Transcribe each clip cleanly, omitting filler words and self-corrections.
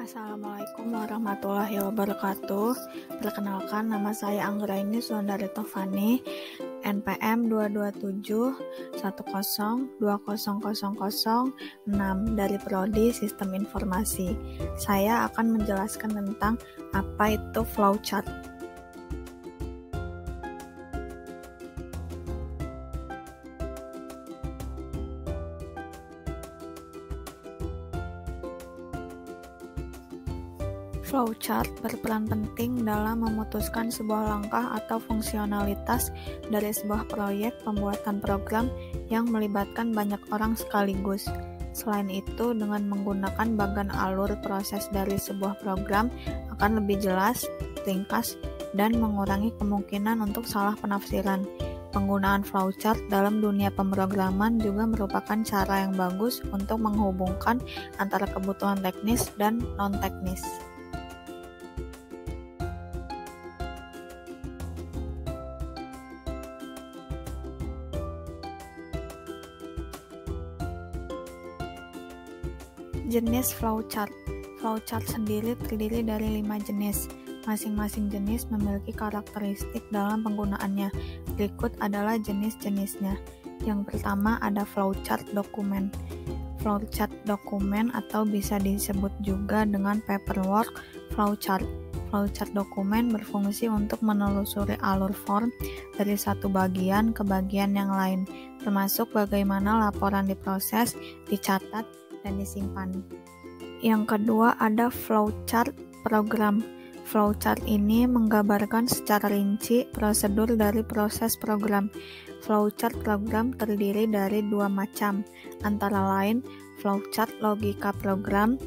Assalamualaikum warahmatullahi wabarakatuh. Perkenalkan, nama saya Anggraini Suandari Tovani, NPM 22710200006 dari Prodi Sistem Informasi. Saya akan menjelaskan tentang apa itu flowchart. Flowchart berperan penting dalam memutuskan sebuah langkah atau fungsionalitas dari sebuah proyek pembuatan program yang melibatkan banyak orang sekaligus. Selain itu, dengan menggunakan bagan alur proses dari sebuah program akan lebih jelas, ringkas, dan mengurangi kemungkinan untuk salah penafsiran. Penggunaan flowchart dalam dunia pemrograman juga merupakan cara yang bagus untuk menghubungkan antara kebutuhan teknis dan non-teknis. Jenis flowchart. Flowchart sendiri terdiri dari 5 jenis. Masing-masing jenis memiliki karakteristik dalam penggunaannya. Berikut adalah jenis-jenisnya. Yang pertama ada flowchart dokumen. Flowchart dokumen atau bisa disebut juga dengan paperwork flowchart. Flowchart dokumen berfungsi untuk menelusuri alur form dari satu bagian ke bagian yang lain, termasuk bagaimana laporan diproses, dicatat, dan disimpan. Yang kedua ada flowchart program. Flowchart ini menggambarkan secara rinci prosedur dari proses program. Flowchart program terdiri dari 2 macam, antara lain flowchart logika program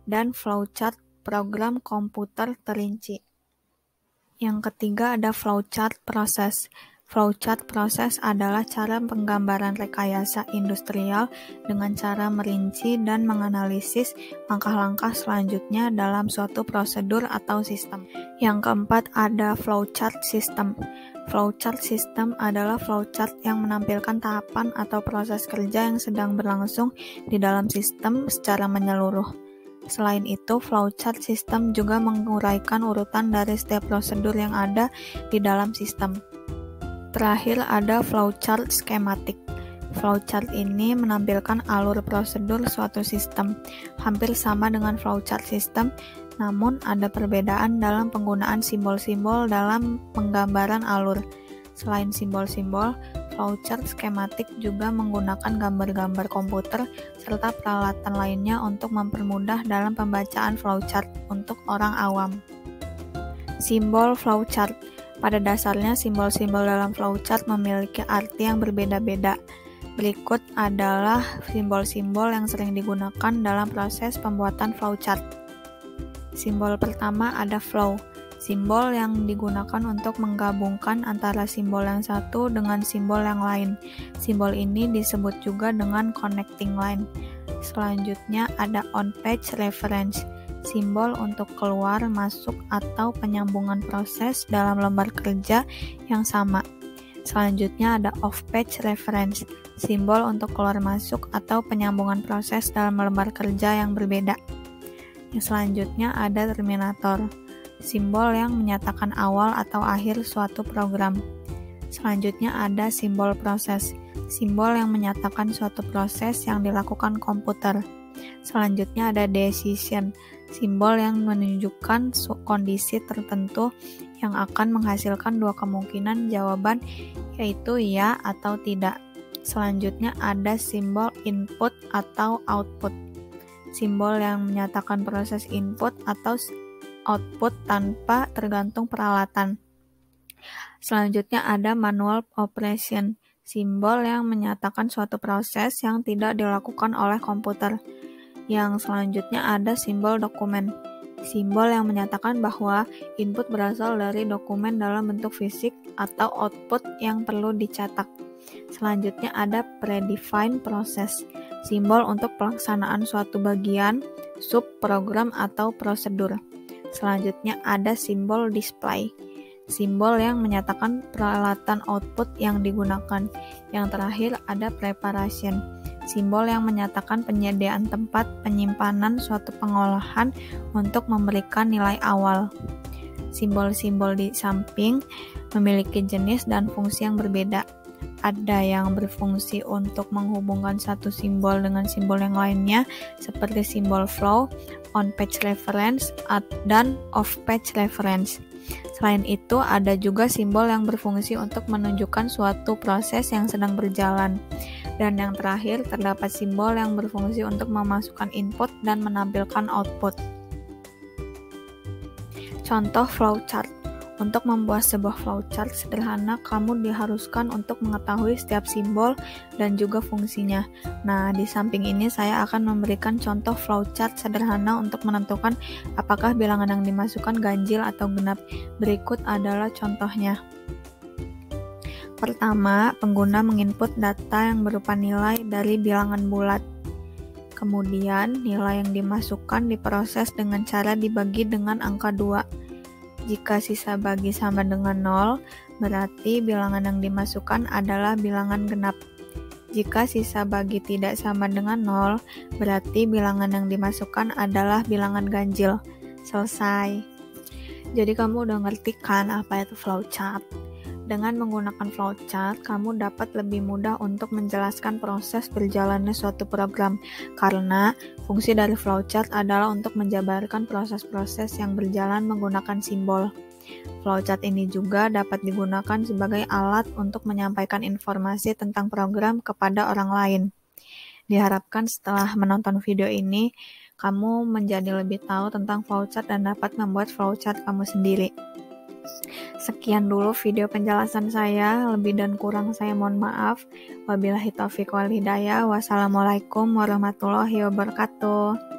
dan flowchart program komputer terinci. Yang ketiga ada flowchart proses. Flowchart proses adalah cara penggambaran rekayasa industrial dengan cara merinci dan menganalisis langkah-langkah selanjutnya dalam suatu prosedur atau sistem. Yang keempat ada flowchart system. Flowchart system adalah flowchart yang menampilkan tahapan atau proses kerja yang sedang berlangsung di dalam sistem secara menyeluruh. Selain itu, flowchart system juga menguraikan urutan dari setiap prosedur yang ada di dalam sistem. Terakhir ada flowchart skematik. Flowchart ini menampilkan alur prosedur suatu sistem, hampir sama dengan flowchart sistem, namun ada perbedaan dalam penggunaan simbol-simbol dalam penggambaran alur. Selain simbol-simbol, flowchart skematik juga menggunakan gambar-gambar komputer serta peralatan lainnya untuk mempermudah dalam pembacaan flowchart untuk orang awam. Simbol flowchart. Pada dasarnya, simbol-simbol dalam flowchart memiliki arti yang berbeda-beda. Berikut adalah simbol-simbol yang sering digunakan dalam proses pembuatan flowchart. Simbol pertama ada flow. Simbol yang digunakan untuk menggabungkan antara simbol yang satu dengan simbol yang lain. Simbol ini disebut juga dengan connecting line. Selanjutnya ada on-page reference. Simbol untuk keluar, masuk, atau penyambungan proses dalam lembar kerja yang sama. Selanjutnya ada off-page reference, simbol untuk keluar masuk atau penyambungan proses dalam lembar kerja yang berbeda. Yang selanjutnya ada terminator, simbol yang menyatakan awal atau akhir suatu program. Selanjutnya ada simbol proses, simbol yang menyatakan suatu proses yang dilakukan komputer. Selanjutnya ada decision, simbol yang menunjukkan kondisi tertentu yang akan menghasilkan 2 kemungkinan jawaban, yaitu ya atau tidak. Selanjutnya ada simbol input atau output, simbol yang menyatakan proses input atau output tanpa tergantung peralatan. Selanjutnya ada manual operation, simbol yang menyatakan suatu proses yang tidak dilakukan oleh komputer. Yang selanjutnya ada simbol dokumen, simbol yang menyatakan bahwa input berasal dari dokumen dalam bentuk fisik atau output yang perlu dicetak. Selanjutnya ada predefined process, simbol untuk pelaksanaan suatu bagian, subprogram atau prosedur. Selanjutnya ada simbol display, simbol yang menyatakan peralatan output yang digunakan. Yang terakhir ada preparation, simbol yang menyatakan penyediaan tempat penyimpanan suatu pengolahan untuk memberikan nilai awal. Simbol-simbol di samping memiliki jenis dan fungsi yang berbeda. Ada yang berfungsi untuk menghubungkan satu simbol dengan simbol yang lainnya, seperti simbol flow, on-page reference, dan off-page reference. Selain itu, ada juga simbol yang berfungsi untuk menunjukkan suatu proses yang sedang berjalan. Dan yang terakhir, terdapat simbol yang berfungsi untuk memasukkan input dan menampilkan output. Contoh flowchart. Untuk membuat sebuah flowchart sederhana, kamu diharuskan untuk mengetahui setiap simbol dan juga fungsinya. Nah, di samping ini saya akan memberikan contoh flowchart sederhana untuk menentukan apakah bilangan yang dimasukkan ganjil atau genap. Berikut adalah contohnya. Pertama, pengguna menginput data yang berupa nilai dari bilangan bulat. Kemudian, nilai yang dimasukkan diproses dengan cara dibagi dengan angka 2. Jika sisa bagi sama dengan 0, berarti bilangan yang dimasukkan adalah bilangan genap. Jika sisa bagi tidak sama dengan 0, berarti bilangan yang dimasukkan adalah bilangan ganjil. Selesai. Jadi kamu udah ngerti kan apa itu flowchart? Dengan menggunakan flowchart, kamu dapat lebih mudah untuk menjelaskan proses berjalannya suatu program, karena fungsi dari flowchart adalah untuk menjabarkan proses-proses yang berjalan menggunakan simbol. Flowchart ini juga dapat digunakan sebagai alat untuk menyampaikan informasi tentang program kepada orang lain. Diharapkan setelah menonton video ini, kamu menjadi lebih tahu tentang flowchart dan dapat membuat flowchart kamu sendiri. Sekian dulu video penjelasan saya, lebih dan kurang saya mohon maaf. Wabillahi taufiq wal hidayah. Wassalamualaikum warahmatullahi wabarakatuh.